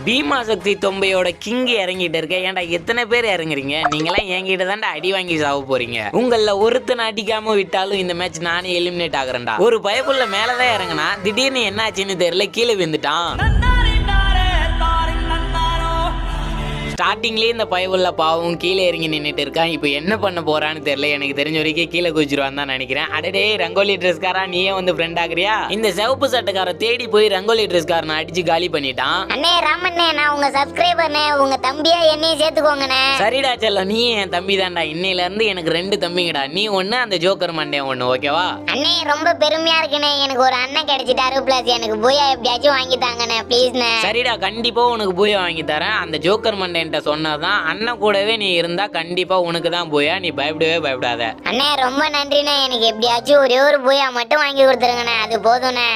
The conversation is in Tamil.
பீமா சக்தி தொம்பையோட கிங் இறங்கிட்டு இருக்க. ஏன்டா எத்தனை பேர் இறங்குறீங்க? நீங்களாம் என்கிட்ட தான்டா அடி வாங்கி சாவ போறீங்க. உங்கள ஒருத்தனை அடிக்காம விட்டாலும் இந்த மேட்ச் நானே எலிமினேட் ஆகுறேன்டா. ஒரு பயப்புள்ள மேலதான் இறங்குனா திடீர்னு என்ன ஆச்சுன்னு தெரியல, கீழே விழுந்துட்டான். ஸ்டார்டிங்லேயே இந்த பயவுள்ள பாவம் கீழே இறங்கி நின்றுட்டு இருக்கான். இப்போ என்ன பண்ண போறான்னு தெரியல. எனக்கு தெரிஞ்ச வரைக்கும் கீழே குதிச்சிருவான் தான் நினைக்கிறேன். அடடே ரங்கோலி ட்ரெஸ்காரா, நீயே வந்து ஃப்ரெண்ட் ஆகுறியா? இந்த சிவப்பு சட்டக்கார தேடி போய் ரங்கோலி ட்ரெஸ்காரனை அடிச்சு காலி பண்ணிட்டான். அண்ணே ராமண்ணே, நான் உங்க சப்ஸ்கிரைபர்னே, உங்க தம்பியா என்னையும் சேர்த்துக்கோங்கண்ணே. சரிடா செல்லம், நீ என் தம்பி தான்டா. இன்னையில இருந்து எனக்கு 2 தம்பிங்கடா. நீ ஒண்ணு, அந்த ஜோக்கர் மண்டே ஒண்ணு, ஓகேவா? அண்ணே ரொம்ப பெருமையா இருக்குண்ணே, எனக்கு ஒரு அண்ணன் கிடைச்சிட்டாரு. பிளஸ் எனக்கு பூயா எப்படியாச்சும் வாங்கி தாங்கண்ணே ப்ளீஸ்ண்ணே. சரிடா, கண்டிப்பா உனக்கு பூயா வாங்கி தரேன். அந்த ஜோக்கர் மண்டே சொன்னதான் அண்ணன் கூடவே நீ இருந்தா கண்டிப்பா உனக்கு தான் போயா. நீ பயப்படவே பயப்படாத. அண்ணே ரொம்ப நன்றிண்ணே, எனக்கு எப்படியாச்சும் ஒரே ஒரு பூயா மட்டும் வாங்கி கொடுத்துருங்கண்ணே, அது போதும்ண்ணே.